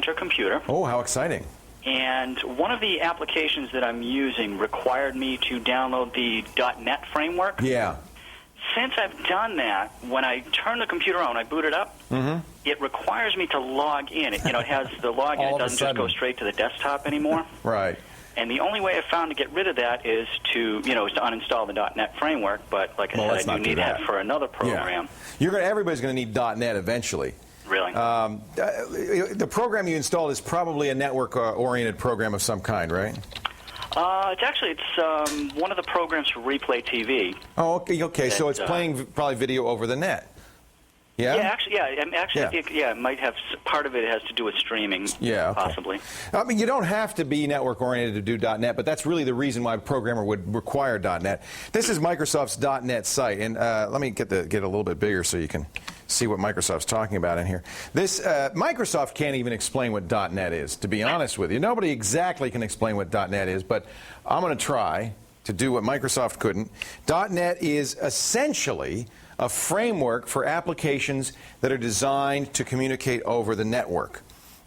virtual computer. Oh, how exciting. And one of the applications that I'm using required me to download the .NET framework. Yeah. Since I've done that, when I turn the computer on, I boot it up, it requires me to log in. It has the login. It doesn't just go straight to the desktop anymore. Right. And the only way I've found to get rid of that is to uninstall the .NET framework. But like I said, I do need that for another program. Yeah. Everybody's going to need .NET eventually. Really? The program you installed is probably a network-oriented program of some kind, right? It's one of the programs for Replay TV. Oh, okay. So it's playing probably video over the net. Yeah. Yeah, it might have part of it has to do with streaming. Yeah, okay. Possibly. I mean, you don't have to be network oriented to do .NET, but that's really the reason why a programmer would require .NET. This is Microsoft's .NET site, and let me get a little bit bigger so you can see what Microsoft's talking about in here. This Microsoft can't even explain what .NET is, to be honest with you. Nobody exactly can explain what .NET is, but I'm going to try to do what Microsoft couldn't. .NET is essentially a framework for applications that are designed to communicate over the network.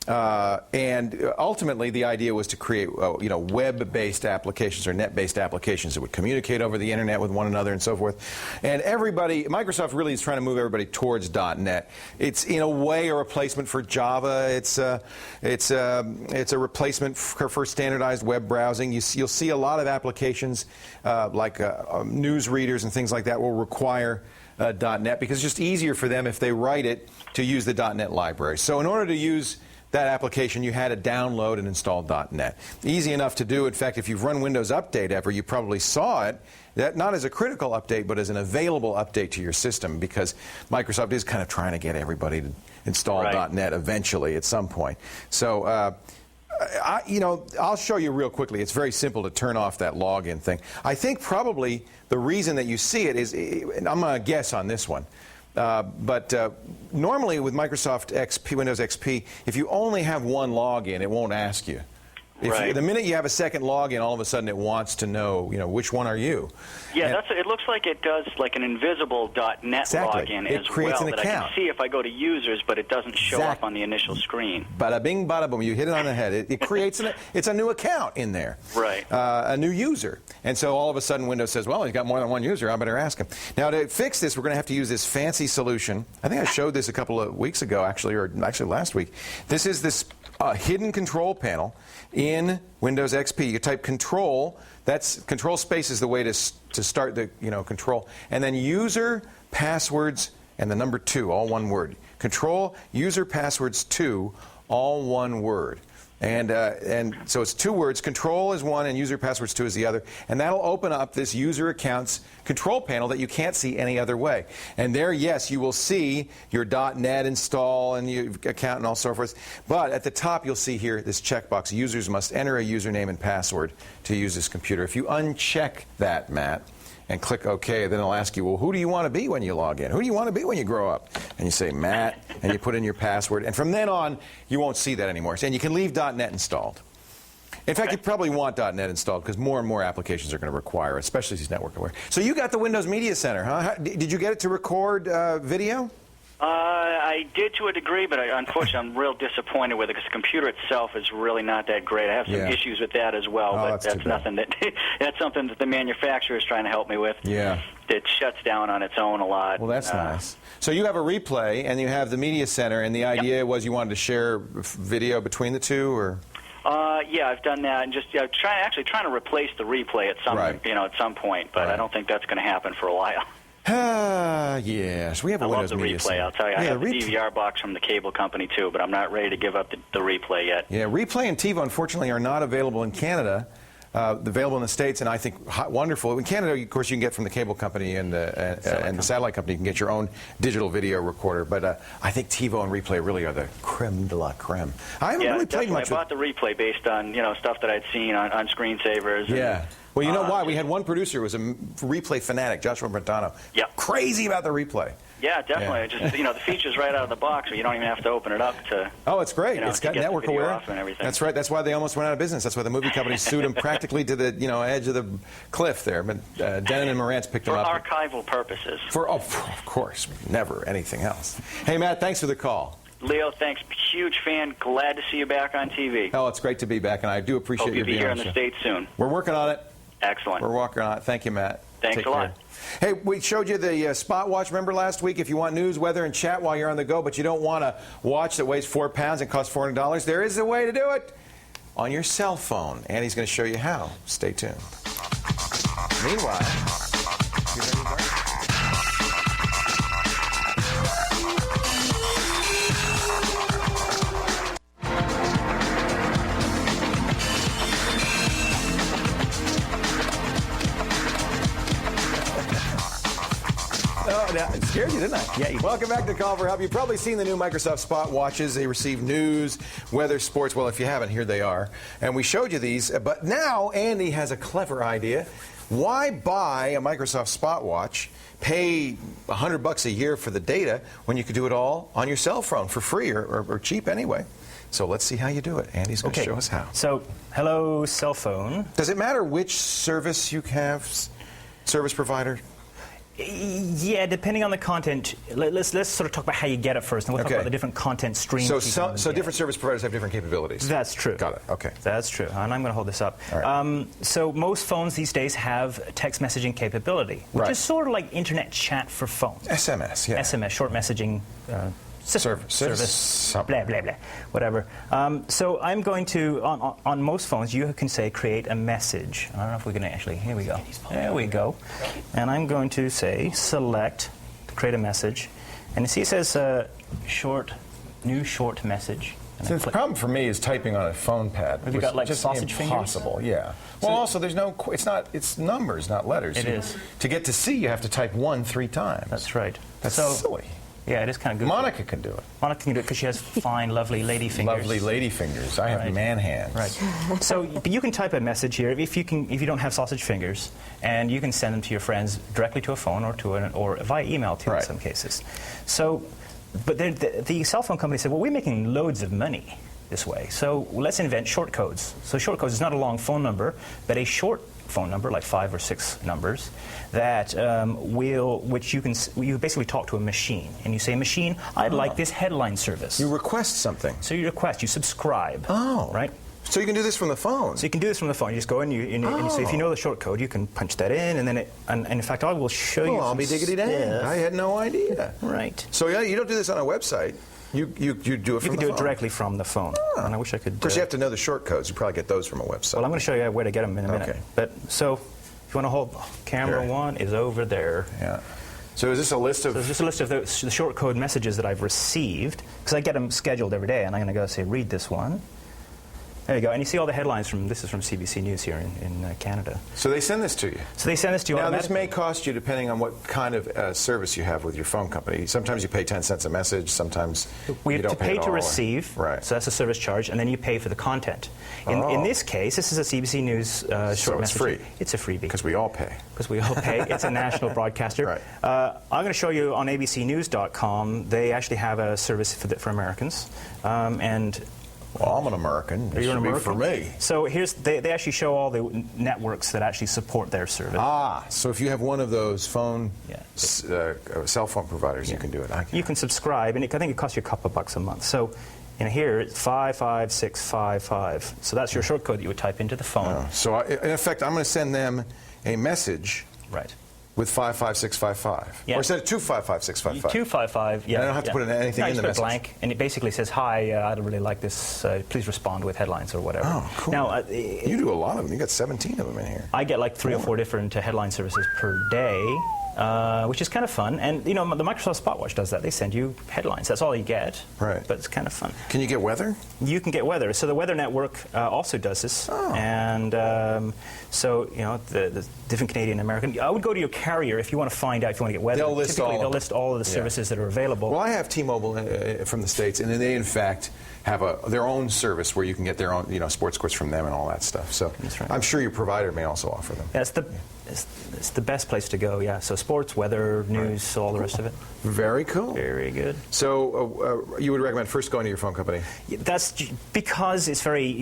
And ultimately, the idea was to create, web-based applications or net-based applications that would communicate over the internet with one another and so forth. And Microsoft really is trying to move everybody towards .NET. It's in a way a replacement for Java. It's a replacement for standardized web browsing. You'll see a lot of applications like news readers and things like that will require .NET because it's just easier for them if they write it to use the .NET library. So in order to use that application, you had to download and install .NET. Easy enough to do. In fact, if you've run Windows Update ever, you probably saw it, not as a critical update, but as an available update to your system because Microsoft is kind of trying to get everybody to install .NET eventually at some point. So I'll show you real quickly. It's very simple to turn off that login thing. I think probably the reason that you see it is, and I'm going to guess on this one, but normally with Microsoft XP, Windows XP, if you only have one login, it won't ask you. The minute you have a second login, all of a sudden it wants to know, which one are you? Yeah, it looks like it does like an invisible .NET login as well that I can see if I go to users, but it doesn't show up on the initial screen. Bada bing, bada boom. You hit it on the head. It creates it's a new account in there. Right. A new user. And so all of a sudden Windows says, well, he's got more than one user. I better ask him. Now to fix this, we're going to have to use this fancy solution. I think I showed this a couple of weeks ago, actually last week. This is this hidden control panel in Windows XP. You type control. Control space is the way to start the control, and then user passwords and the number 2, all one word. Control user passwords 2, all one word. And so it's 2 words. Control is one and user passwords 2 is the other. And that'll open up this user account's control panel that you can't see any other way. And there, yes, you will see your .NET install and your account and all so forth. But at the top, you'll see here this checkbox. Users must enter a username and password to use this computer. If you uncheck that, Matt, and click OK, then it'll ask you, well, who do you want to be when you log in? Who do you want to be when you grow up? And you say, Matt, and you put in your password. And from then on, you won't see that anymore. And you can leave .NET installed. In fact, you probably want .NET installed because more and more applications are going to require it, especially these network aware. So you got the Windows Media Center, huh? Did you get it to record video? I did to a degree, but unfortunately I'm real disappointed with it because the computer itself is really not that great. I have some issues with that as well, but that's nothing that's something that the manufacturer is trying to help me with. Yeah. It shuts down on its own a lot. Well, that's nice. So you have a replay, and you have the Media Center, and the idea was you wanted to share video between the two, or? Yeah, I've done that, and just trying to replace the replay at some point, but I don't think that's going to happen for a while. Yes, we have a Windows Media Center. I love the replay. I'll tell you, I have the DVR box from the cable company too, but I'm not ready to give up the replay yet. Yeah, replay and TiVo, unfortunately, are not available in Canada. Available in the States, and I think wonderful. In Canada, of course, you can get from the cable company and the satellite company. You can get your own digital video recorder. But I think TiVo and replay really are the creme de la creme. I haven't really played much. I bought the replay based on stuff that I'd seen on screensavers. Yeah. Well, you know why? We had one producer who was a replay fanatic, Joshua Brentano. Yeah. Crazy about the replay. Yeah, definitely. Yeah. Just the features right out of the box, so you don't even have to open it up to. Oh, it's great. It's got network aware. And everything. That's right. That's why they almost went out of business. That's why the movie company sued them practically to the edge of the cliff there. But Denon and Marantz picked them up for archival purposes. Of course, never anything else. Hey, Matt, thanks for the call. Leo, thanks. Huge fan. Glad to see you back on TV. Oh, it's great to be back, and I do appreciate Hope you you'll be being here on in the the States soon. We're working on it. Excellent. We're working on it. Thank you, Matt. Thanks Take a lot. Care. Hey, we showed you the Spot Watch, remember last week? If you want news, weather, and chat while you're on the go, but you don't want a watch that weighs 4 pounds and costs $400, there is a way to do it on your cell phone. Andy's going to show you how. Stay tuned. Meanwhile, it scared you, didn't I? Yeah. Welcome back to Call for Help. You've probably seen the new Microsoft Spot watches. They receive news, weather, sports. Well, if you haven't, here they are. And we showed you these. But now Andy has a clever idea. Why buy a Microsoft Spot watch, pay $100 a year for the data, when you could do it all on your cell phone for free or cheap anyway? So let's see how you do it. Andy's going to show us how. So, hello, Cellphone. Does it matter which service you have, service provider? Yeah, depending on the content. Let's sort of talk about how you get it first, and we'll talk about the different content streams. So different service providers have different capabilities. That's true. Got it. Okay. That's true. And I'm going to hold this up. All right. So most phones these days have text messaging capability, which is sort of like internet chat for phones. SMS, yeah. SMS, short messaging service, blah, blah, blah, whatever. So I'm going to, on most phones, you can say create a message. I don't know if we're going to actually, here we go. There we go. And I'm going to say select, create a message. And you see it says new short message. So the problem for me is typing on a phone pad. Have you got like just sausage impossible, fingers? Yeah. Well, also there's no, it's numbers, not letters. It is. To get to C, you have to type 1 3 times. That's right. That's silly. Yeah, it is kind of good. Monica can do it. Monica can do it because she has fine, lovely lady fingers. Lovely lady fingers. I have man hands. Right. So, but you can type a message here if you don't have sausage fingers, and you can send them to your friends directly to a phone or via email too in some cases. So, but the cell phone company said, well, we're making loads of money this way, so let's invent short codes. So short codes is not a long phone number, but a short phone number, like 5 or 6 numbers, that which you basically talk to a machine, and you say, machine, I'd like this headline service. You request something. So you request, you subscribe. Oh. Right? So you can do this from the phone. So you can do this from the phone. You just go in, and you say, if you know the short code, you can punch that in, and then and in fact, I will show you. Oh, I'll be diggity dang. I had no idea. Right. So yeah, you don't do this on a website. You do it from the phone. You can do it directly from the phone. And I wish I could. Of course, you have to know the short codes. You probably get those from a website. Well, I'm going to show you where to get them in a minute. Okay. But so, if you want to hold, camera 1 is over there. Yeah. So is this a list of? So this is a list of the short code messages that I've received, because I get them scheduled every day, and I'm going to go say, read this one. There you go. And you see all the headlines this is from CBC News here in Canada. So they send this to you? So they send this to you. Now, this may cost you depending on what kind of service you have with your phone company. Sometimes you pay 10 cents a message. Sometimes we you don't have to pay to all. receive. Right. So that's a service charge, and then you pay for the content. In this case, this is a CBC News short message. It's free. It's a freebie. Because we all pay. Because we all pay. It's a national broadcaster. Right. I'm going to show you on abcnews.com. They actually have a service for Americans, and. Well, I'm an American. Are you an American? For me. So they actually show all the networks that actually support their service. Ah, so if you have one of those phone, cell phone providers, you can do it. You can subscribe, and I think it costs you a couple of bucks a month. So here it's 55655. So that's your short code that you would type into the phone. So in effect, I'm going to send them a message. Right. With 55655. Yeah. Or instead of 255655. 255, yeah. And I don't have to put anything in the message. Blank, and it basically says, hi, I don't really like this, please respond with headlines or whatever. Oh, cool. Now, you do a lot of them. You got 17 of them in here. I get like 3 or 4 different headline services per day, which is kind of fun. And, the Microsoft Spot Watch does that. They send you headlines. That's all you get. Right. But it's kind of fun. Can you get weather? You can get weather. So the Weather Network also does this. Oh. And so, the different Canadian American. I would go to your carrier if you want to find out if you want to get weather. They'll list all of the services that are available. Well, I have T-Mobile from the States, and they, in fact, have their own service where you can get their own, sports quotes from them and all that stuff. So that's right. I'm sure your provider may also offer them. Yeah, it's the best place to go, yeah. So sports, weather, news, all the rest of it. Very cool. Very good. So you would recommend first going to your phone company? That's because it's very,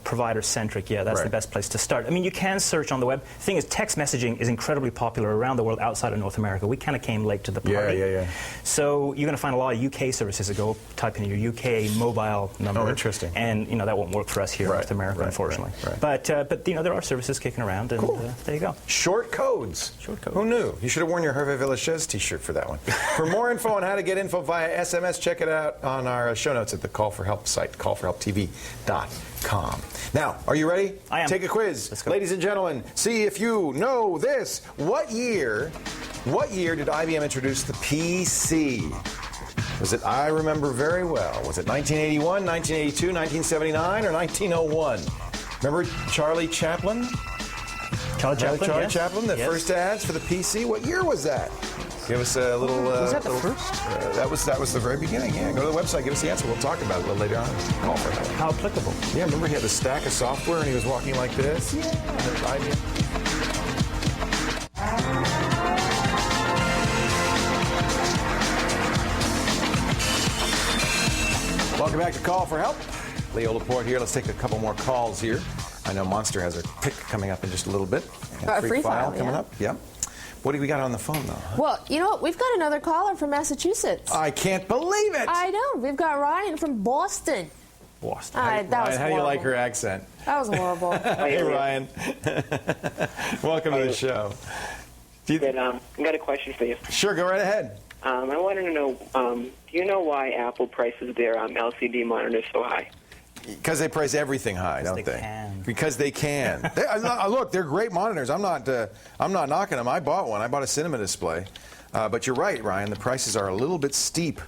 provider-centric, yeah, that's the best place to start. I mean, you can search on the web. The thing is, text messaging is incredibly popular around the world outside of North America. We kind of came late to the party. Yeah. So you're going to find a lot of UK services that go type in your UK mobile number. Oh, interesting. And, that won't work for us here in North America, unfortunately. Right. But there are services kicking around, and cool. There you go. Short codes. Who knew? You should have worn your Hervé Villachez t-shirt for that one. For more info on how to get info via SMS, check it out on our show notes at the Call for Help site, callforhelptv.com. Now, are you ready? I am. Take a quiz. Let's go. Ladies and gentlemen, see if you know this. What year did IBM introduce the PC? Was it, I remember very well, was it 1981, 1982, 1979, or 1901? Remember Charlie Chaplin? Charlie Chaplin, the first ads for the PC. What year was that? Give us a little. Was that the first? That was the very beginning. Yeah, go to the website, give us the answer. We'll talk about it a little later on. Call for that. How applicable? Yeah, remember he had a stack of software and he was walking like this. Yeah. Welcome back to Call for Help. Leo Laporte here. Let's take a couple more calls here. I know Monster has her pick coming up in just a little bit. Free file coming up. Yeah. What do we got on the phone, though? Well, you know what? We've got another caller from Massachusetts. I can't believe it. I know. We've got Ryan from Boston. Boston. Ryan, how do you like her accent? That was horrible. Hey, Ryan. Welcome to the show. I got a question for you. Sure, go right ahead. I wanted to know, do you know why Apple prices their LCD monitors so high? Because they price everything high, don't they? Because they can. Look, they're great monitors. I'm not knocking them. I bought one. I bought a cinema display. But you're right, Ryan. The prices are a little bit steep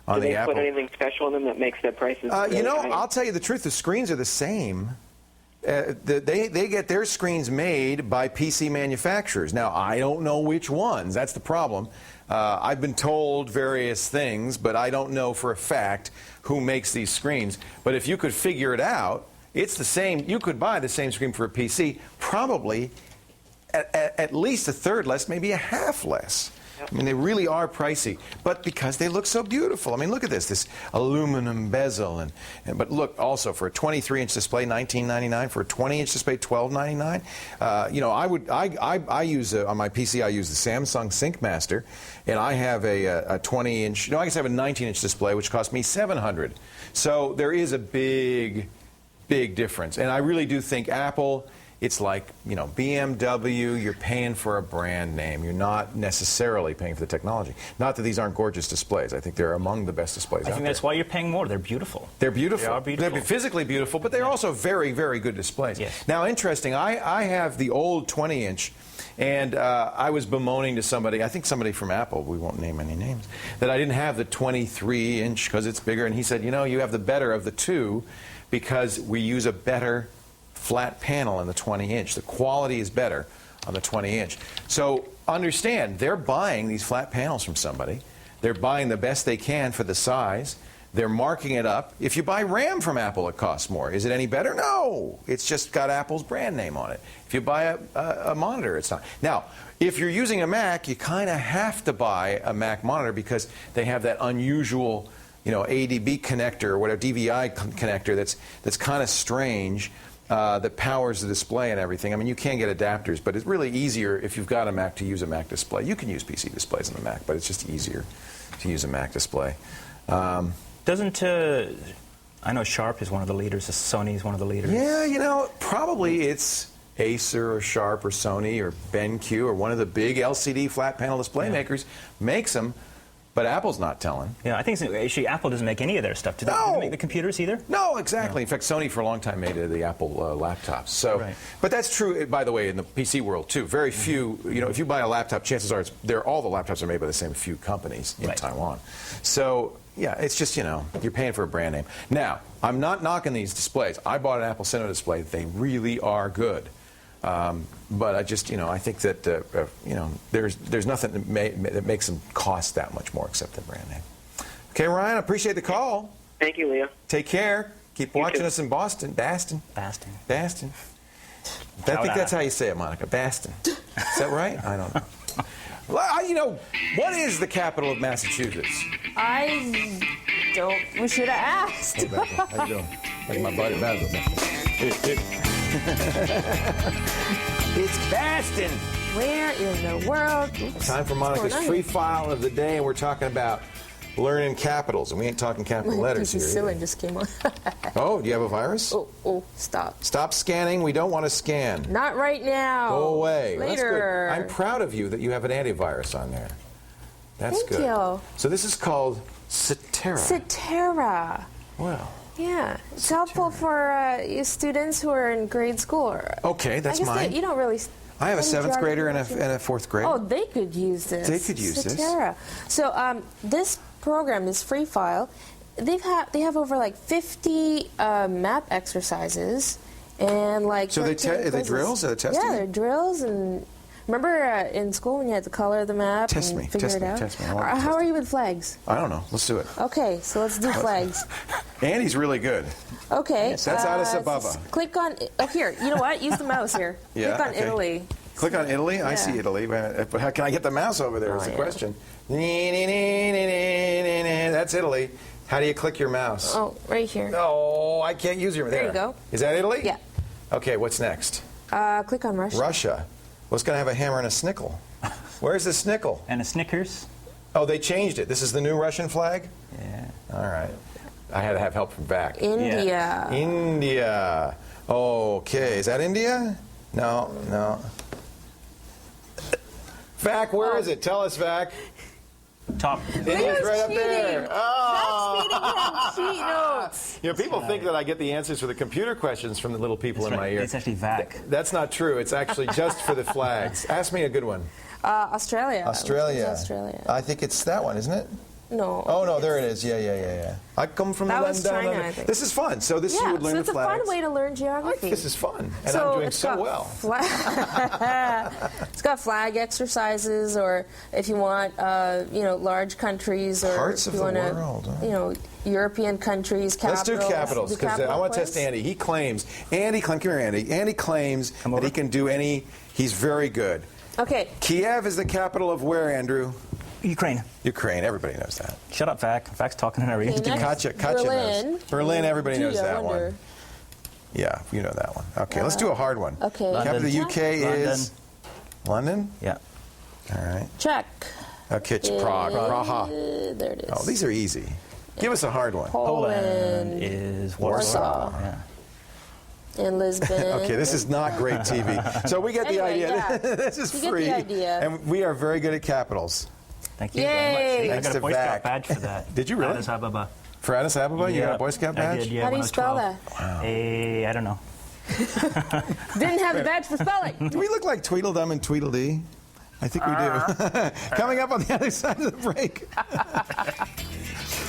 on the Apple. Do they put anything special in them that makes their prices really high? I'll tell you the truth. The screens are the same. They get their screens made by PC manufacturers. Now, I don't know which ones. That's the problem. I've been told various things, but I don't know for a fact who makes these screens. But if you could figure it out, it's the same. You could buy the same screen for a PC, probably at least a third less, maybe a half less. I mean, they really are pricey, but because they look so beautiful. I mean, look at this aluminum bezel, but look, also for a 23-inch display, $19.99. For a 20-inch display, $12.99. I use on my PC, I use the Samsung SyncMaster, and I have a 20-inch. No, I guess I have a 19-inch display, which cost me $700. So there is a big difference, and I really do think Apple. It's like, BMW, you're paying for a brand name. You're not necessarily paying for the technology. Not that these aren't gorgeous displays. I think they're among the best displays out there. I think that's why you're paying more. They're beautiful. They're beautiful. They are beautiful. They're physically beautiful, but they're also very, very good displays. Yes. Now, interesting, I have the old 20-inch, and I was bemoaning to somebody, I think somebody from Apple, we won't name any names, that I didn't have the 23-inch because it's bigger. And he said, you have the better of the two because we use a better flat panel in the 20-inch. The quality is better on the 20-inch. So understand, they're buying these flat panels from somebody. They're buying the best they can for the size. They're marking it up. If you buy RAM from Apple, it costs more. Is it any better? No. It's just got Apple's brand name on it. If you buy a monitor, it's not. Now, if you're using a Mac, you kind of have to buy a Mac monitor because they have that unusual, ADB connector or whatever, DVI connector that's kind of strange. That powers the display and everything. I mean, you can get adapters, but it's really easier if you've got a Mac to use a Mac display. You can use PC displays on the Mac, but it's just easier to use a Mac display. Doesn't I know Sharp is one of the leaders. Sony is one of the leaders. Yeah, probably it's Acer or Sharp or Sony or BenQ or one of the big LCD flat panel display makers makes them. But Apple's not telling. Yeah, I think actually Apple doesn't make any of their stuff. Do they make the computers either? No, exactly. No. In fact, Sony for a long time made the Apple laptops. So, but that's true, by the way, in the PC world too. Very few. If you buy a laptop, chances are all the laptops are made by the same few companies in Taiwan. So. Yeah, it's just, you're paying for a brand name. Now, I'm not knocking these displays. I bought an Apple Cinema display. They really are good. But I just, I think that, there's nothing that makes them cost that much more except the brand name. Okay, Ryan, I appreciate the call. Thank you, Leo. Take care. Keep watching us in Boston. Baston. I think that's how you say it, Monica. Baston. Is that right? I don't know. Well, what is the capital of Massachusetts? I don't. We should have asked. Hey, Bethel. How you doing? Like my buddy Basil. It's Baston. Where in the world? Oops. Time for Monica's free file of the day, and we're talking about learning capitals, and we ain't talking capital letters here. Ceiling just came on. Oh, do you have a virus? Oh, stop. Stop scanning. We don't want to scan. Not right now. Go away. Later. That's good. I'm proud of you that you have an antivirus on there. That's Thank good. you. So this is called Seterra. Seterra. Well. Yeah, it's helpful for students who are in grade school. Okay, that's mine. You don't really. I have a 7th grader and a 4th grader. Oh, they could use this. They could use Seterra. So this program is free file. They have over like 50 map exercises and like. So are they drills? Are they testing? Yeah, they're drills. And remember in school when you had to color the map Test and me. figure Test it me. out? Test me. How are you with flags? I don't know. Let's do it. Okay, so let's do flags. Andy's really good. Okay. That's Addis Ababa. Click on. Oh, here. You know what? Use the mouse here. Yeah, Click on okay. Italy. Click on Italy? I see Italy. But how can I get the mouse over there is the question. That's Italy. How do you click your mouse? Oh, right here. Oh, I can't use your mouse. There you go. Is that Italy? Yeah. Okay, what's next? Click on Russia. Russia. Well, it's going to have a hammer and a snickle. Where's the snickle? And a Snickers. Oh, they changed it. This is the new Russian flag? Yeah. All right. I had to have help from back. India. Yeah. India. Okay. Is that India? No. Vac, where is it? Tell us, Vac. Top. It's right up there. Oh. That's feeding him cheat notes. People think that I get the answers for the computer questions from the little people in my ear. It's actually VAC. That's not true. It's actually just for the flags. Ask me a good one. Australia. Australia. Australia. I think it's that one, isn't it? No. Oh, no, there it is. Yeah. I come from That the was land down China, under. I think. This is fun. So this you would learn so it's the flags. a fun way to learn I geography. think this is fun, and So I'm doing it's so got well. It's got flag exercises, or if you want, large countries, or Parts if of you the want world. European countries, Let's capitals. do capitals, because I want to test Andy. He claims, come here, Andy. Andy claims that he can do any, he's very good. Okay. Kiev is the capital of where, Andrew? Ukraine. Ukraine, everybody knows that. Shut up, VAC. VAC's talking in a reading. Okay, next, Katya Berlin. knows. Berlin, everybody knows Gee, I that wonder. one. Yeah, you know that one. Okay, let's do a hard one. Okay. Capital of the UK is London? Yeah. All right. Czech. Okay, Prague. Praha. There it is. Oh, these are easy. Give us a hard one. Poland is Warsaw. Yeah. And Lisbon. Okay, this is not great TV. So we get the Anyway, idea. yeah. This is You get free. the idea. And we are very good at capitals. Thank you Yay. very much. I Thanks got to a Boy VAC. Scout badge for that. Did you really? Addis Ababa. For Addis Ababa, you got a Boy Scout badge? I did, yeah, How do you when I was spell 12. that? I don't know. Didn't have a badge for spelling. Do we look like Tweedledum and Tweedledee? I think we do. Coming up on the other side of the break.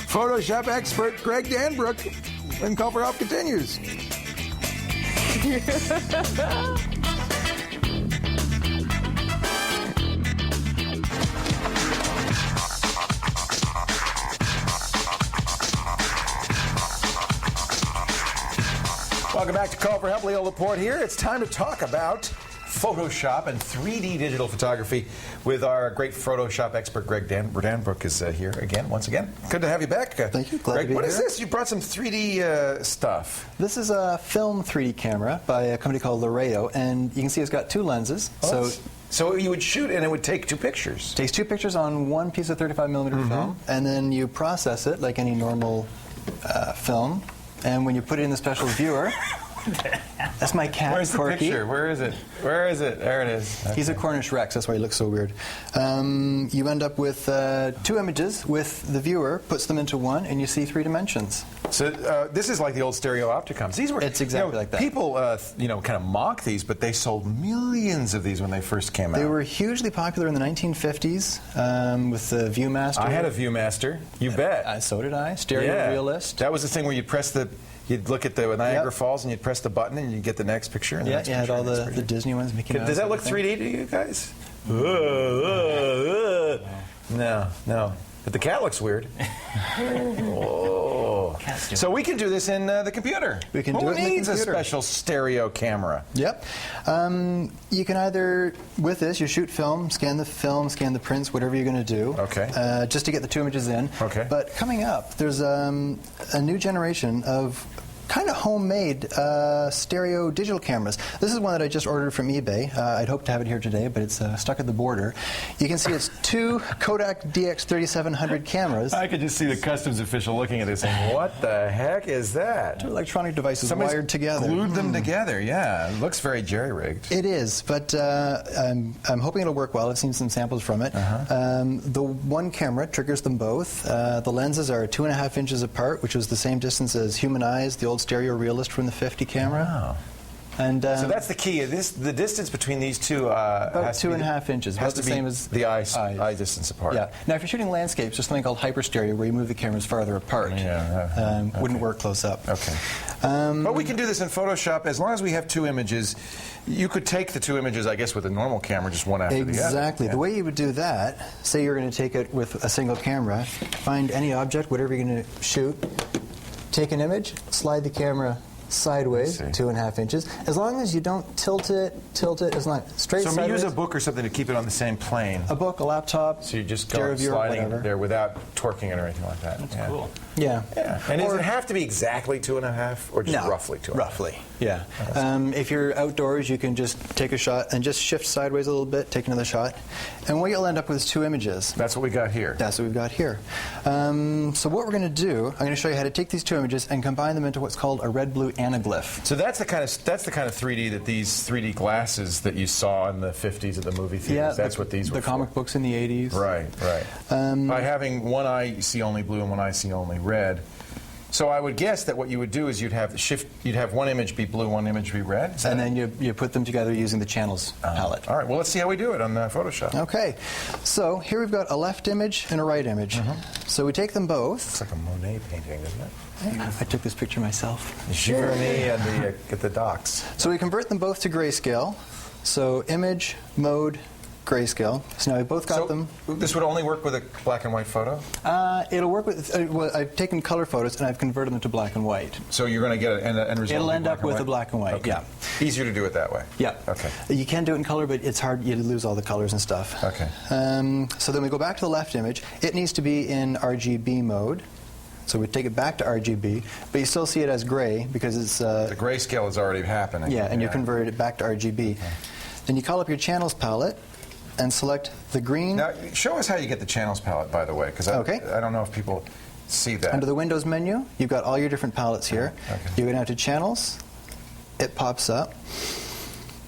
Photoshop expert Greg Danbrook and Call for Help continues. Welcome back to Call for Help. Leo Laporte here. It's time to talk about Photoshop and 3D digital photography with our great Photoshop expert, Greg Danbrook is here again, once again. Good to have you back. Thank you. Glad Greg, to be what here. is this? You brought some 3D stuff. This is a film 3D camera by a company called Laredo, and you can see it's got two lenses. So you would shoot and it would take two pictures. It takes two pictures on one piece of 35mm film, and then you process it like any normal film. And when you put it in the special viewer, that's my cat, Where's the Corky. picture? Where is it? Where is it? There it is. Okay. He's a Cornish Rex, that's why he looks so weird. You end up with two images with the viewer, puts them into one, and you see 3 dimensions. So this is like the old stereo opticons. These were It's exactly like that. People, kind of mock these, but they sold millions of these when they first came out. They were hugely popular in the 1950s with the ViewMaster. I had a ViewMaster. You bet. So did I. Stereo Realist. That was the thing where you'd look at the Niagara Falls and you'd press the button and you'd get the next picture. And the next you had picture, all and next the picture. Disney ones. Mickey Mouse, Does that look everything. 3D to you guys? No. But the cat looks weird. Oh. So we can do this in the computer. We can do it in the Who needs a computer. special stereo camera? Yep. You can either, with this, you shoot film, scan the prints, whatever you're going to do. Okay. Just to get the 2 images in. Okay. But coming up, there's a new generation of kind of homemade stereo digital cameras. This is one that I just ordered from eBay. I'd hoped to have it here today, but it's stuck at the border. You can see it's 2 Kodak DX3700 cameras. I could just see the customs official looking at this saying, what the heck is that? 2 electronic devices Somebody's wired together. Glued them together, yeah. It looks very jerry-rigged. It is, but I'm hoping it'll work well. I've seen some samples from it. The one camera triggers them both. The lenses are 2.5 inches apart, which was the same distance as human eyes, the old stereo realist from the 50 camera. Wow. And so that's the key. The distance between these two about has to be 2.5 inches. Has About to the be same as the eye distance apart. Yeah. Now, if you're shooting landscapes, there's something called hyperstereo, where you move the cameras farther apart. Wouldn't work close up. Okay. But we can do this in Photoshop as long as we have 2 images. You could take the 2 images, I guess, with a normal camera, just one after the other. Exactly. Yeah. The way you would do that, say you're going to take it with a single camera, find any object, whatever you're going to shoot, take an image, slide the camera sideways, 2.5 inches. As long as you don't tilt it, as long straight so sideways. use a book or something to keep it on the same plane. A book, a laptop. So you just go stereo viewer, sliding whatever. there without torquing it or anything like that. That's cool. Yeah. And does it have to be exactly 2.5 or just No, roughly 2.5? Roughly, yeah. If you're outdoors, you can just take a shot and just shift sideways a little bit, take another shot. And what you'll end up with is 2 images. That's what we got here. That's what we've got here. So what we're going to do, I'm going to show you how to take these 2 images and combine them into what's called a red-blue anaglyph. So that's the kind of 3D that these 3D glasses that you saw in the 50s at the movie theaters. That's what these were. The comic books in the 80s. Right. By having one eye see only blue and one eye see only red. So I would guess that what you would do is you'd have one image be blue, one image be red. And then you put them together using the channels palette. All right. Well, let's see how we do it on Photoshop. Okay. So here we've got a left image and a right image. So we take them both. It's like a Monet painting, isn't it? I took this picture myself. Giverny and at the docks. So we convert them both to grayscale. So image, mode, grayscale. So now we both got them. This would only work with a black and white photo? It'll work with, well, I've taken color photos and I've converted them to black and white. So you're going to get an end result? It'll end up with a black and white, okay. yeah. Easier to do it that way? Yeah. Okay. You can do it in color, but it's hard. You lose all the colors and stuff. Okay. So then we go back to the left image. It needs to be in RGB mode. So we take it back to RGB, but you still see it as gray because it's... the grayscale is already happening. Yeah, and you converted it back to RGB. Okay. Then you call up your channels palette and select the green. Now, show us how you get the channels palette, by the way, because I don't know if people see that. Under the Windows menu, you've got all your different palettes here. Okay. You go down to Channels. It pops up.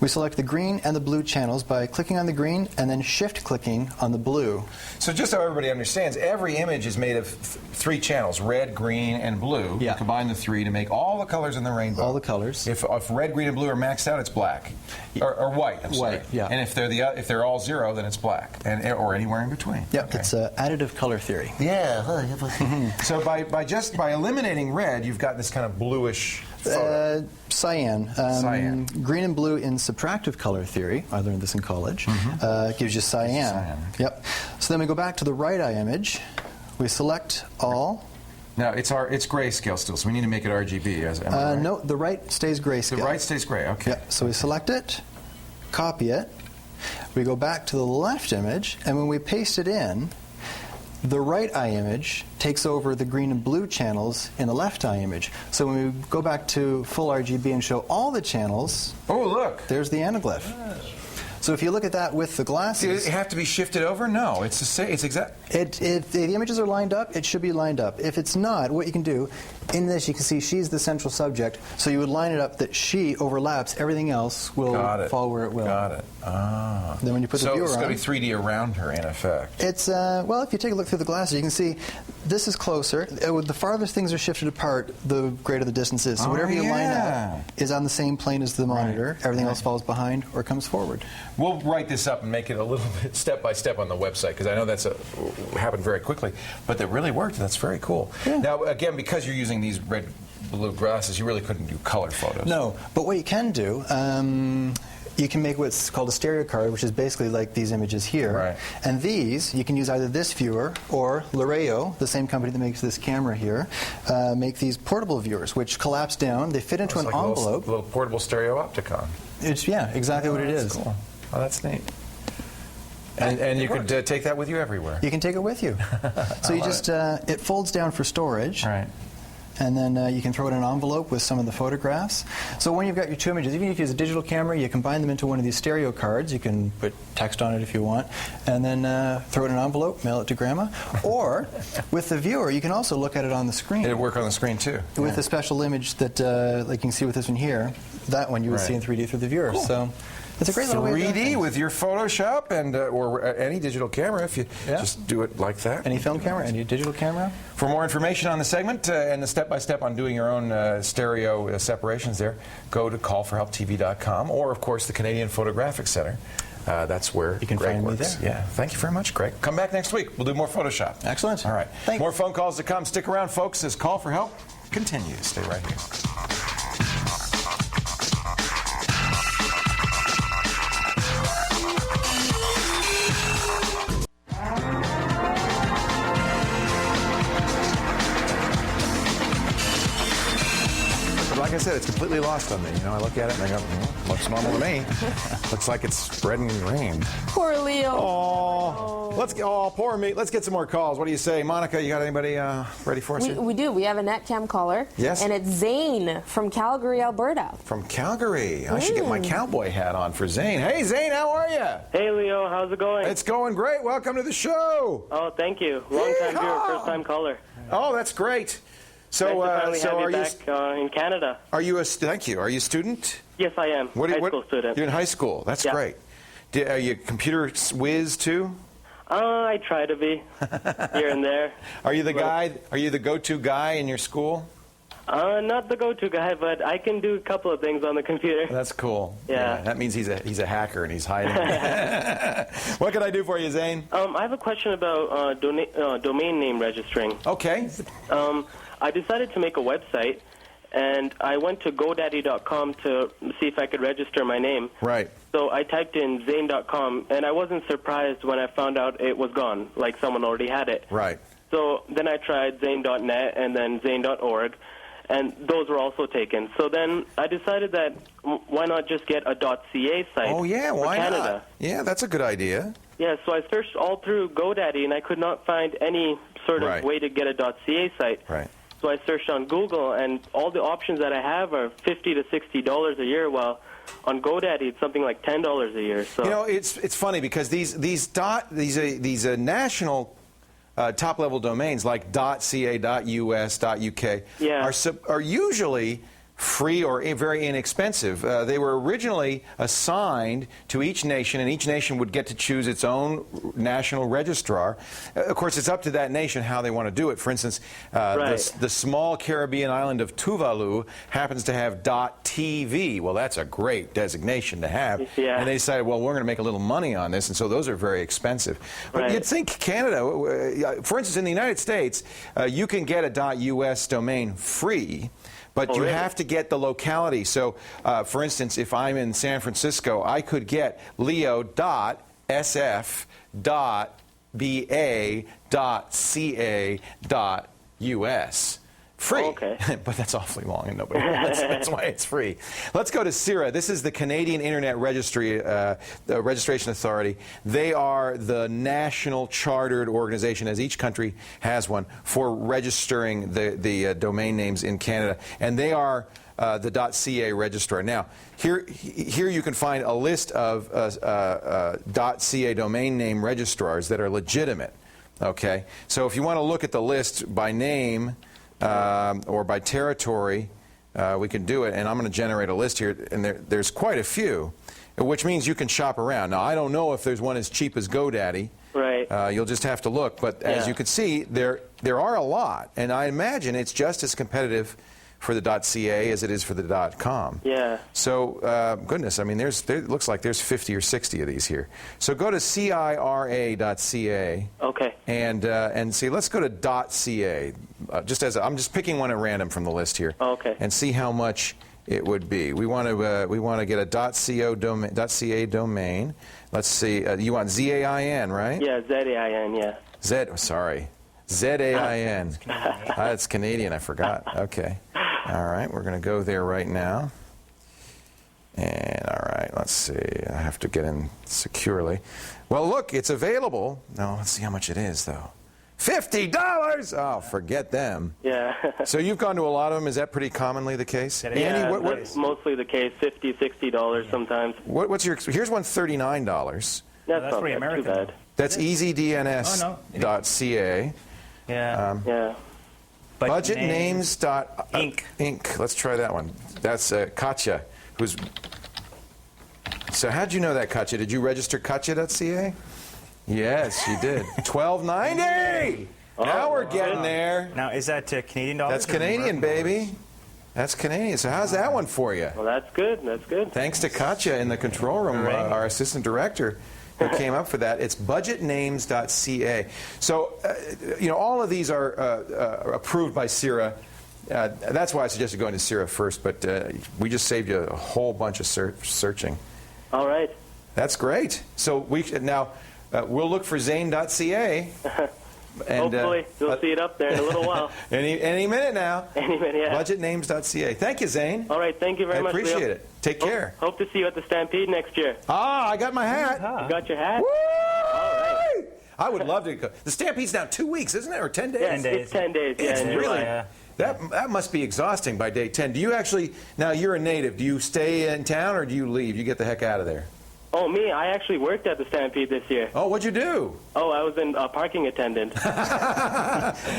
We select the green and the blue channels by clicking on the green and then shift-clicking on the blue. So just so everybody understands, every image is made of 3 channels, red, green, and blue. Yeah. You combine the 3 to make all the colors in the rainbow. All the colors. If red, green, and blue are maxed out, it's black. Or white, I'm sorry. White, yeah. And if they're all 0, then it's black, or anywhere in between. Yeah, Okay. it's additive color theory. Yeah. So by eliminating red, you've got this kind of bluish photo. Cyan. Cyan. Green and blue in subtractive color theory. I learned this in college. Gives you cyan. Cyan. Yep. So then we go back to the right eye image. We select all. Now, it's grayscale still, so we need to make it RGB. Am I right? No, the right stays grayscale. The right stays gray, okay. Yep. So we select it, copy it. We go back to the left image, and when we paste it in, the right eye image takes over the green and blue channels in the left eye image. So when we go back to full RGB and show all the channels, oh, look. there's the anaglyph. So if you look at that with the glasses... Does it have to be shifted over? No, it's the same. It's exact. If the images are lined up, it should be lined up. If it's not, what you can do, in this you can see she's the central subject, so you would line it up that she overlaps, everything else will fall where it will. Got it. Ah. Then when you put the viewer on... So it's going to be 3D around her, in effect. It's, well, if you take a look through the glasses, you can see this is closer. The farthest things are shifted apart, the greater the distance is. So whatever you line up is on the same plane as the monitor. Everything else falls behind or comes forward. We'll write this up and make it a little bit step by step on the website, because I know that's happened very quickly, but that really worked. That's very cool. Yeah. Now, again, because you're using these red blue glasses, you really couldn't do color photos. No, but what you can do, you can make what's called a stereo card, which is basically like these images here. Right. And these, you can use either this viewer or Lareo, the same company that makes this camera here, make these portable viewers, which collapse down. They fit into an envelope. A little portable stereo opticon. It's, yeah, exactly what it is. Cool. Oh, that's neat. And you could take that with you everywhere. You can take it with you. So you just, it folds down for storage. Right. And then you can throw it in an envelope with some of the photographs. So when you've got your two images, even if you use a digital camera, you combine them into one of these stereo cards. You can put text on it if you want, and then throw it in an envelope, mail it to Grandma. Or with the viewer, you can also look at it on the screen. It'll work on the screen too. With a special image that, like you can see with this one here, that one you would see in 3D through the viewer. Cool. So it's a great little way of doing 3D things. with your Photoshop and or any digital camera if you just do it like that. Any film camera, any digital camera. For more information on the segment and the step-by-step on doing your own stereo separations there, go to callforhelptv.com or, of course, the Canadian Photographic Center. That's where you can Greg find works. me there. Yeah. Thank you very much, Greg. Come back next week. We'll do more Photoshop. Excellent. All right. Thanks. More phone calls to come. Stick around, folks, as Call for Help continues. Stay right here. Like I said, it's completely lost on me. You know, I look at it and I go, looks normal to me. Looks like it's spreading rain. Poor Leo. Oh, poor me. Let's get some more calls. What do you say? Monica, you got anybody ready for us here? We do. We have a NetCam caller. Yes. And it's Zane from Calgary, Alberta. From Calgary. I should get my cowboy hat on for Zane. Hey, Zane, how are you? Hey, Leo. How's it going? It's going great. Welcome to the show. Oh, thank you. Long-time viewer, first-time caller. Oh, that's great. So, nice to are finally you have you back in Canada? Are you Thank you. Are you a student? Yes, I am. High school student. You're in high school. That's great. Are you a computer whiz too? I try to be here and there. Are you the guy? Are you the go-to guy in your school? Not the go-to guy, but I can do a couple of things on the computer. That's cool. Yeah. That means he's a hacker and he's hiding. What can I do for you, Zane? I have a question about domain name registering. Okay. I decided to make a website, and I went to GoDaddy.com to see if I could register my name. Right. So I typed in Zane.com, and I wasn't surprised when I found out it was gone, like someone already had it. Right. So then I tried Zane.net and then Zane.org, and those were also taken. So then I decided that why not just get a .ca site for Canada? Not? Yeah, that's a good idea. Yeah, so I searched all through GoDaddy, and I could not find any sort of way to get a .ca site. Right. So I searched on Google, and all the options that I have are $50 to $60 a year, while on GoDaddy it's something like $10 a year. So you know, it's funny because these national top-level domains like .ca, .us, .uk are usually free or very inexpensive. They were originally assigned to each nation, and each nation would get to choose its own national registrar. Of course, it's up to that nation how they want to do it. For instance, the small Caribbean island of Tuvalu happens to have .tv. Well, that's a great designation to have. Yeah. And they decided, well, we're going to make a little money on this, and so those are very expensive. But you'd think Canada, for instance, in the United States, you can get a .us domain free. But you have to get the locality. So, for instance, if I'm in San Francisco, I could get leo.sf.ba.ca.us. Free. Okay. But that's awfully long, and nobody. That's why it's free. Let's go to CIRA. This is the Canadian Internet Registry, Registration Authority. They are the national chartered organization, as each country has one, for registering the domain names in Canada. And they are the .ca registrar. Now, here you can find a list of .ca domain name registrars that are legitimate. Okay? So if you want to look at the list by name, or by territory, we can do it, and I'm going to generate a list here, and there's quite a few, which means you can shop around. Now, I don't know if there's one as cheap as GoDaddy. Right. You'll just have to look, but as you can see, there are a lot, and I imagine it's just as competitive for the .ca as it is for the .com. Yeah. So, goodness, I mean, it looks like there's 50 or 60 of these here. So go to CIRA.ca. Okay. And see, let's go to .ca. I'm just picking one at random from the list here. Okay. And see how much it would be. We want to get a .ca domain. Let's see. You want ZAIN, right? Yeah, ZAIN. Yeah. Sorry, ZAIN. That's Canadian. I forgot. Okay. All right. We're going to go there right now. And all right. Let's see. I have to get in securely. Well, look, it's available. No, let's see how much it is, though. $50? Oh, forget them. Yeah. So you've gone to a lot of them. Is that pretty commonly the case? Yeah, Andy, that's mostly the case. $50, $60 sometimes. What's your? Here's one $39. That's not pretty American. too bad. That's easydns.ca. Yeah. Yeah. Budgetnames.inc. Let's try that one. That's Katya, who's. So how'd you know that, Katya? Did you register Katya.ca? Yes, you did. $12.90. Now we're getting there. Now, is that Canadian dollars? That's Canadian, baby. That's Canadian. So how's that one for you? Well, that's good. That's good. Thanks to Katya in the control room, our assistant director, who came up for that. It's budgetnames.ca. So, all of these are approved by CIRA. That's why I suggested going to CIRA first, but we just saved you a whole bunch of searching. All right. That's great. So we'll look for Zane.ca. And, hopefully, you'll see it up there in a little while. Any minute now. Any minute, yeah. Budgetnames.ca. Thank you, Zane. All right, thank you very much, I appreciate Leo. it. Take care. Hope to see you at the Stampede next year. I got my hat. You got your hat? Woo! All right. I would love to go. The Stampede's now 2 weeks, isn't it? Or 10 days? Yes, it's 10 days. Yeah, It's in really. July. That must be exhausting by day 10. Do you actually, now you're a native, do you stay in town or do you leave? You get the heck out of there? Oh, me? I actually worked at the Stampede this year. Oh, what'd you do? Oh, I was a parking attendant.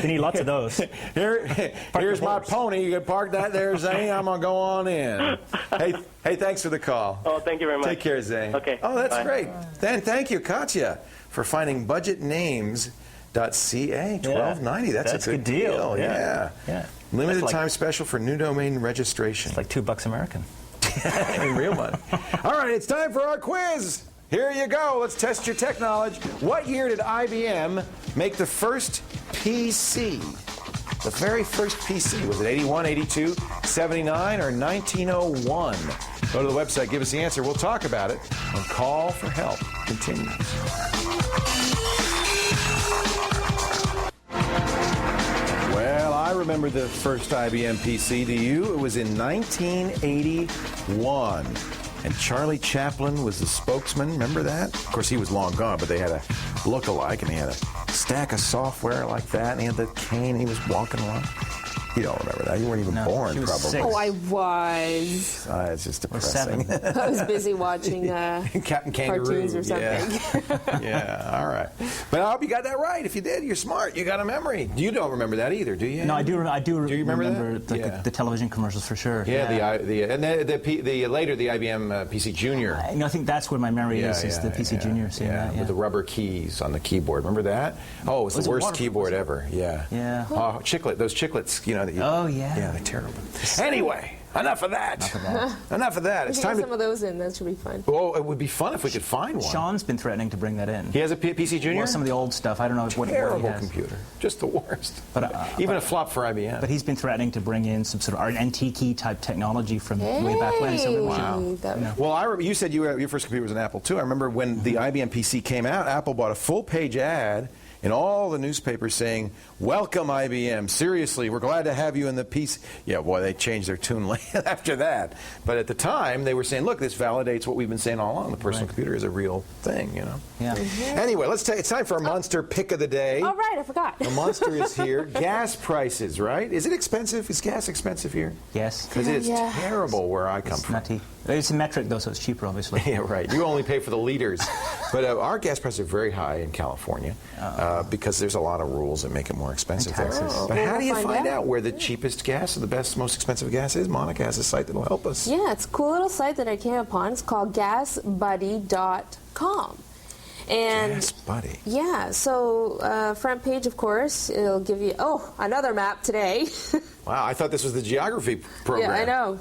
You need lots of those. Here's my pony. You can park that there, Zane. I'm going to go on in. Hey, thanks for the call. Oh, thank you very much. Take care, Zane. Okay. Oh, that's bye. great. Then thank you, Katya, for finding budgetnames.ca. $12.90. That's a good deal. Yeah. Limited time special for new domain registration. It's like $2 American. In real money. All right, it's time for our quiz. Here you go. Let's test your tech knowledge. What year did IBM make the first PC? The very first PC. Was it 81, 82, 79, or 1901? Go to the website, give us the answer. We'll talk about it. And Call for Help continues. Well, I remember the first IBM PC. Do you? It was in 1981. And Charlie Chaplin was the spokesman. Remember that? Of course, he was long gone, but they had a look-alike, and he had a stack of software like that, and he had the cane, and he was walking along. You don't remember that. You weren't even born, she was probably. 6. Oh, I was. It's just depressing. 7. I was busy watching Captain Kangaroo. cartoons or something. Yeah, all right. But I hope you got that right. If you did, you're smart. You got a memory. You don't remember that either, do you? No, I do. Do you remember the television commercials for sure. Yeah, and later the IBM PC Junior. I think that's where my memory is the PC Junior. Seeing that, with the rubber keys on the keyboard. Remember that? Oh, it was the worst keyboard ever. Yeah. Oh, those chiclets, Yeah, they're terrible. Anyway, enough of that. Enough of that. It's time to get some of those in. That should be fun. Oh, it would be fun if we could find one. Sean's been threatening to bring that in. He has a PC Junior? Well, some of the old stuff. I don't know what he has. Terrible computer. Just the worst. Even a flop for IBM. But he's been threatening to bring in some sort of antique-y type technology from way back when. So Well, you said your first computer was an Apple II. I remember when the IBM PC came out, Apple bought a full-page ad in all the newspapers saying, "Welcome, IBM. Seriously, we're glad to have you in the PC." Yeah, boy, they changed their tune after that. But at the time, they were saying, "Look, this validates what we've been saying all along. The personal computer is a real thing, Yeah. Anyway, it's time for a monster pick of the day. All right, I forgot. The monster is here. Gas prices, right? Is it expensive? Is gas expensive here? Yes. Because it's terrible where I come from. Nutty. It's a metric, though, so it's cheaper, obviously. Yeah, right. You only pay for the liters. But our gas prices are very high in California because there's a lot of rules that make it more expensive there. But how do you find out where the cheapest gas or the most expensive gas is? Monica has a site that will help us. Yeah, it's a cool little site that I came upon. It's called GasBuddy.com. And Gas Buddy. Yeah, so front page, of course, it'll give you, another map today. Wow, I thought this was the geography program. Yeah, I know.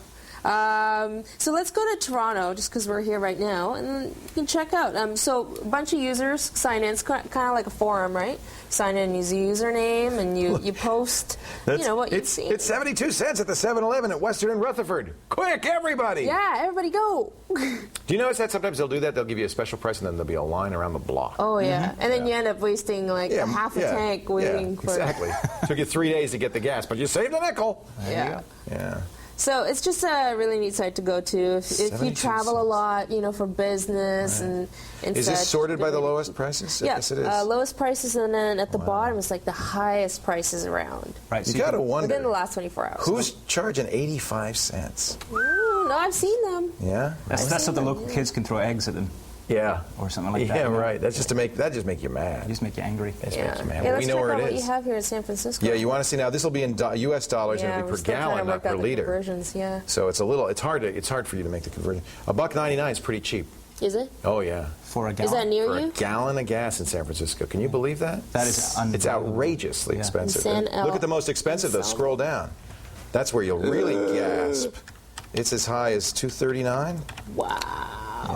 So let's go to Toronto, just because we're here right now, and you can check out. So a bunch of users sign in. It's kind of like a forum, right? sign in, use a username, and you post, what you've seen. It's 72 cents at the 7-Eleven at Western and Rutherford. Quick, everybody! Yeah, everybody go. Do you notice that sometimes they'll do that? They'll give you a special price, and then there'll be a line around the block. Oh, yeah. And then you end up wasting like half a tank waiting for... Exactly. Took you 3 days to get the gas, but you saved a nickel. Yeah. Yeah. So it's just a really neat site to go to if you travel a lot, for business and Is this sorted by the lowest prices? Yeah, Yes, it is. lowest prices, and then at the bottom it's like the highest prices around. Right. You got to wonder. Within the last 24 hours. Who's charging 85 cents? No, I've seen them. Yeah? That's so the local kids can throw eggs at them. Yeah. Or something like that. Yeah, right. That's just that just make you mad. Just make you angry. Just make you mad. Yeah, Well, we know where it what is. you have here in San Francisco. Yeah, you want to see now? This will be in U.S. dollars, and Yeah, it'll be we're per still trying to gallon, work not per out the liter. conversions, yeah. So it's hard for you to make the conversion. $1.99 is pretty cheap. Is it? Oh yeah. For a gallon? Is that near For you? a gallon of gas in San Francisco. Can you believe that? That is unbelievable. It's outrageously expensive. Look at the most expensive though. Scroll down. That's where you'll really gasp. It's as high as $2.39. Wow.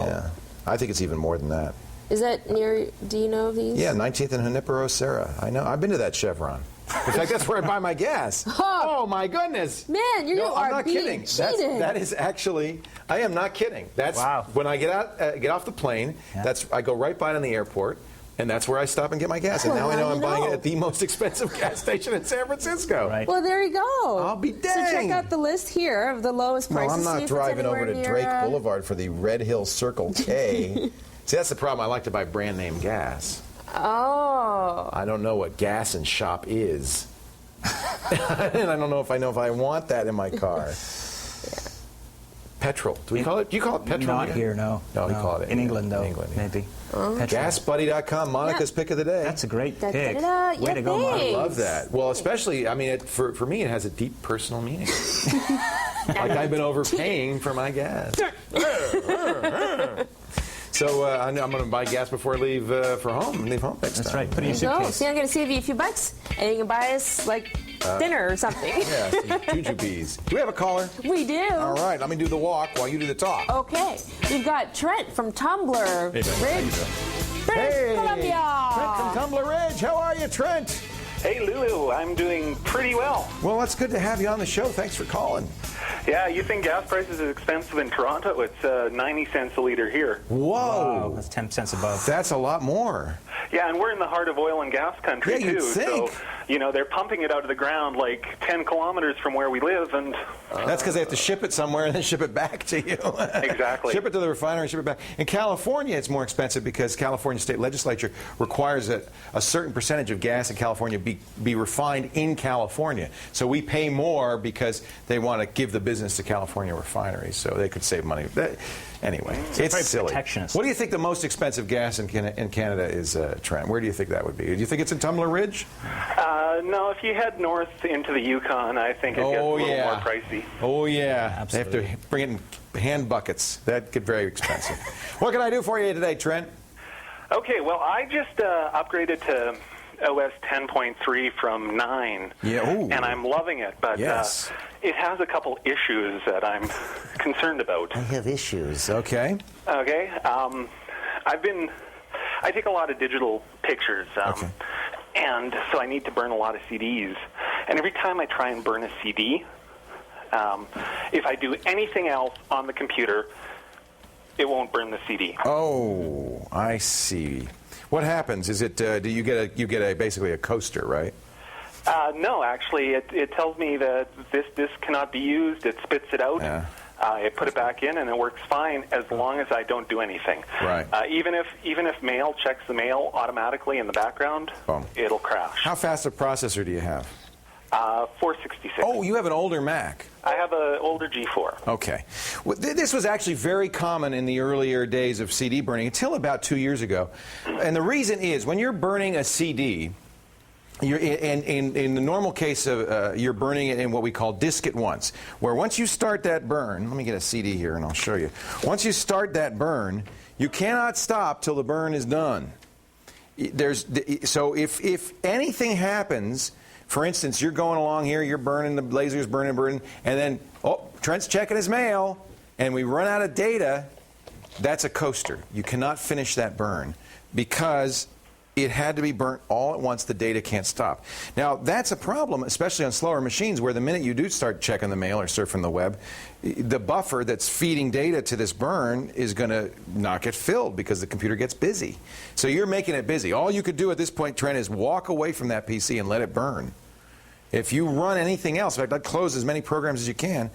Yeah. I think it's even more than that. Is that near, do you know of these? Yeah, 19th and Junipero Serra. I know. I've been to that Chevron. In fact, that's where I buy my gas. Oh, my goodness. Man, you I'm are not being kidding. cheated. That is actually, I am not kidding. That's wow. When I get off the plane, I go right by it in the airport, and that's where I stop and get my gas. And now I know I'm buying it at the most expensive gas station in San Francisco. Right. Well, there you go. I'll be dang. So check out the list here of the lowest prices. No, I'm not driving over to Drake Boulevard for the Red Hill Circle K. See, that's the problem. I like to buy brand name gas. Oh. I don't know what gas and shop is. And I don't know if I want that in my car. Petrol. Do you call it petrol? Not here, no. No, we call it in England, though. In England, maybe. GasBuddy.com, Monica's pick of the day. That's a great pick. Da-da-da-da. Way to go, Monica. I love that. Well, especially, I mean, for me, it has a deep personal meaning. Like I've been overpaying for my gas. So I'm going to buy gas before I leave for home. Leave home next time. That's right. Put it in your Go. suitcase. See, I'm going to save you a few bucks, and you can buy us like dinner or something. Yeah, some jujubes. Do we have a caller? We do. All right, let me do the walk while you do the talk. Okay, we've got Trent from Tumblr Ridge, Hey, Columbia. Trent from Tumbler Ridge. How are you, Trent? Hey, Lulu. I'm doing pretty well. Well, it's good to have you on the show. Thanks for calling. Yeah, you think gas prices are expensive in Toronto? It's 90 cents a liter here. Whoa. Wow, that's 10 cents above. That's a lot more. Yeah, and we're in the heart of oil and gas country, Yeah, you'd too. think. So, they're pumping it out of the ground like 10 kilometers from where we live, and... That's because they have to ship it somewhere and then ship it back to you. Exactly. Ship it to the refinery and ship it back. In California, it's more expensive because California state legislature requires that a certain percentage of gas in California be refined in California. So we pay more because they want to give the business to California refineries, so they could save money. Anyway, it's very silly. protectionist. What do you think the most expensive gas in Canada is, Trent? Where do you think that would be? Do you think it's in Tumbler Ridge? No, if you head north into the Yukon, I think it gets a little more pricey. Oh, yeah. Absolutely. They have to bring it in hand buckets. That get very expensive. What can I do for you today, Trent? Okay, well, I just upgraded to OS 10.3 from 9, and I'm loving it, but it has a couple issues that I'm concerned about. I have issues. Okay. Okay. I take a lot of digital pictures, and so I need to burn a lot of CDs. And every time I try and burn a CD, if I do anything else on the computer, it won't burn the CD. Oh, I see. What happens? Is it? Do you get basically a coaster, right? No, actually, it tells me that this cannot be used. It spits it out. Yeah. I put it back in, and it works fine as long as I don't do anything. Right. Even if mail checks the mail automatically in the background, it'll crash. How fast a processor do you have? 466. Oh, you have an older Mac. I have an older G4. Okay. Well, this was actually very common in the earlier days of CD burning until about 2 years ago. And the reason is when you're burning a CD, you're in the normal case of you're burning it in what we call disk at once, where once you start that burn, let me get a CD here and I'll show you. Once you start that burn, you cannot stop till the burn is done. So if anything happens, for instance, you're going along here, you're burning, the laser's burning, and then, Trent's checking his mail, and we run out of data, that's a coaster. You cannot finish that burn because It had to be burnt all at once. The data can't stop. Now, that's a problem, especially on slower machines, where the minute you do start checking the mail or surfing the web, the buffer that's feeding data to this burn is going to not get filled because the computer gets busy. So you're making it busy. All you could do at this point, Trent, is walk away from that PC and let it burn. If you run anything else, in fact, I'd close as many programs as you can,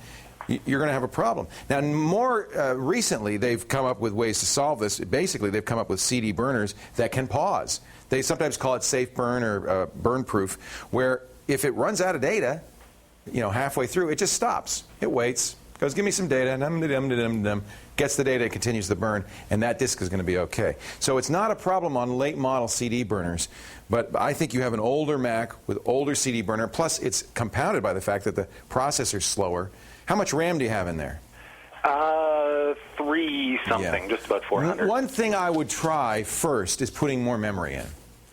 you're going to have a problem. Now, more recently, they've come up with ways to solve this. Basically, they've come up with CD burners that can pause. They sometimes call it safe burn or burn proof, where if it runs out of data, halfway through, it just stops. It waits, goes, give me some data, gets the data, and continues the burn, and that disk is going to be okay. So it's not a problem on late model CD burners, but I think you have an older Mac with older CD burner, plus it's compounded by the fact that the processor's slower. How much RAM do you have in there? 3 something, just about 400. One thing I would try first is putting more memory in.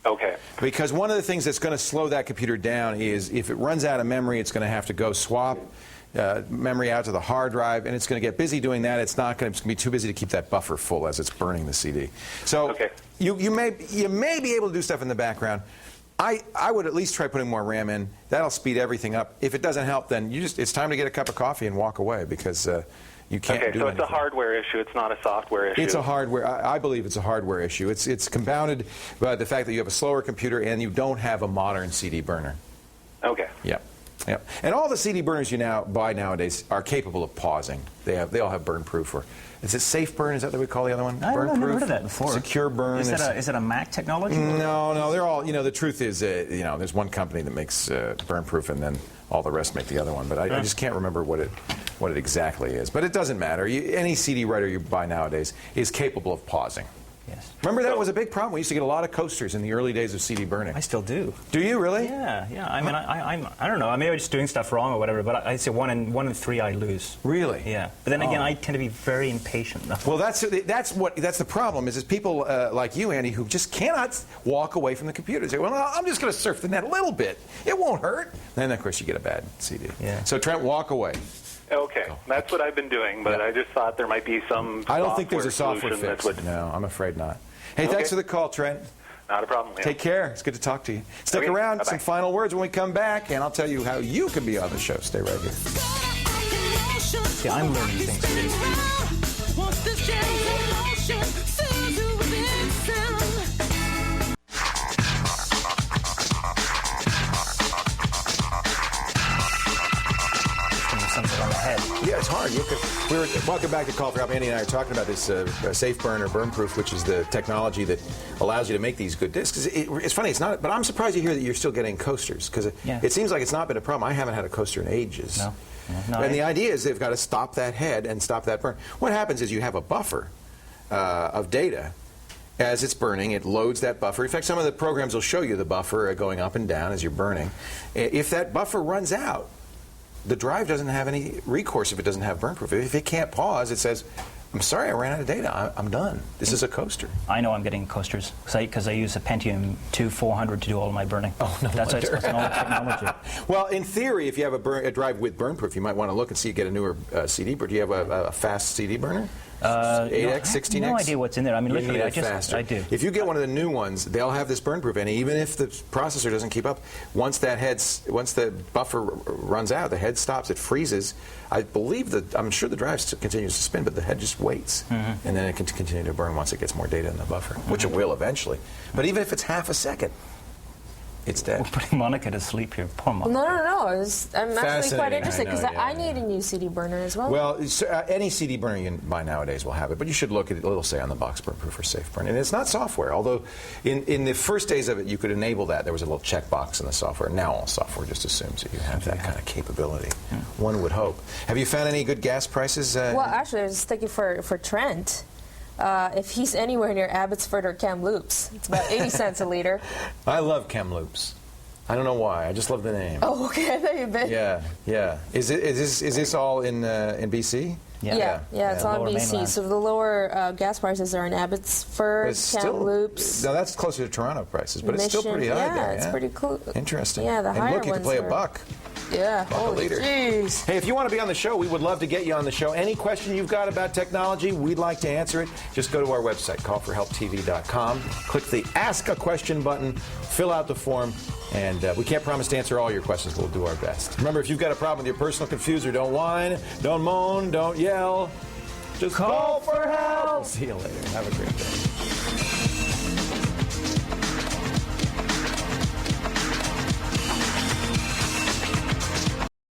Okay. Because one of the things that's going to slow that computer down is if it runs out of memory, it's going to have to go swap memory out to the hard drive, and it's going to get busy doing that. It's going to be too busy to keep that buffer full as it's burning the CD. So you may be able to do stuff in the background. I would at least try putting more RAM in. That'll speed everything up. If it doesn't help, then it's time to get a cup of coffee and walk away because you can't do anything. Okay, so it's a hardware issue. It's not a software issue. It's a hardware. I believe it's a hardware issue. It's compounded by the fact that you have a slower computer and you don't have a modern CD burner. Okay. Yep. Yep. And all the CD burners you buy nowadays are capable of pausing. They all have burn proof or. Is it safe burn? Is that what we call the other one? I've never heard of that before. Secure burn. Is it a Mac technology? No, they're all, the truth is, there's one company that makes burn proof and then all the rest make the other one. But I just can't remember what it exactly is. But it doesn't matter. Any CD writer you buy nowadays is capable of pausing. Yes. Remember that was a big problem. We used to get a lot of coasters in the early days of CD burning. I still do. Do you really? Yeah. I mean, I don't know. I may be just doing stuff wrong or whatever, but I'd say one in 3 I lose. Really? Yeah. But then again, I tend to be very impatient. Well, that's the problem. Is people like you, Andy, who just cannot walk away from the computer. Say, well, I'm just going to surf the net a little bit. It won't hurt. Then of course you get a bad CD. Yeah. So Trent, walk away. Okay, that's what I've been doing, but I just thought there might be some. I don't think there's a software fix. Would... No, I'm afraid not. Hey, thanks for the call, Trent. Not a problem. Yeah. Take care. It's good to talk to you. Stick around. Bye-bye. Some final words when we come back, and I'll tell you how you can be on the show. Stay right here. Yeah, I'm learning things. Yeah, it's hard. Welcome back to Call for Help. Andy and I are talking about this safe burn or burn proof, which is the technology that allows you to make these good discs. It's funny, it's not, but I'm surprised to hear that you're still getting coasters because it seems like it's not been a problem. I haven't had a coaster in ages. No, and the idea is they've got to stop that head and stop that burn. What happens is you have a buffer of data. As it's burning, it loads that buffer. In fact, some of the programs will show you the buffer going up and down as you're burning. If that buffer runs out, the drive doesn't have any recourse if it doesn't have burn proof. If it can't pause, it says, I'm sorry, I ran out of data. I'm done. This is a coaster. I know I'm getting coasters because I use a Pentium 2 400 to do all of my burning. Oh, no That's wonder. It's an old technology. Well, in theory, if you have a drive with burn proof, you might want to look and see get a newer CD burner. Do you have a fast CD burner? 8X, 16X? No idea what's in there. I mean, literally, I do. If you get one of the new ones, they'll have this burn proof, and even if the processor doesn't keep up, once the buffer runs out, the head stops, it freezes. I'm sure the drive continues to spin, but the head just waits, and then it can continue to burn once it gets more data in the buffer, which it will eventually. But even if it's half a second, it's dead. We're putting Monica to sleep here. Poor Monica. No. I'm actually quite interested because I need a new CD burner as well. Well, any CD burner you buy nowadays will have it, but you should look at it. It'll say on the box burn proof or safe burn. And it's not software, although in the first days of it, you could enable that. There was a little checkbox in the software. Now all software just assumes that you have that kind of capability. One would hope. Have you found any good gas prices? Well, actually, I was thinking for Trent. If he's anywhere near Abbotsford or Kamloops, it's about 80 cents a liter. I love Kamloops. I don't know why. I just love the name. Oh, okay. I thought you've been. Yeah. Is this all in BC? Yeah, it's all in BC. Mainland. So the lower gas prices are in Abbotsford, Kamloops. Now that's closer to Toronto prices, but it's still pretty high there. Yeah, it's pretty cool. Interesting. Yeah, the higher ones. And look, you can play a buck. Yeah. Buck a liter. Jeez. Hey, if you want to be on the show, we would love to get you on the show. Any question you've got about technology, we'd like to answer it. Just go to our website, callforhelptv.com. Click the Ask a Question button, fill out the form, and we can't promise to answer all your questions, but we'll do our best. Remember, if you've got a problem with your personal confuser, don't whine, don't moan, don't yell. Just call for help. See you later. Have a great day.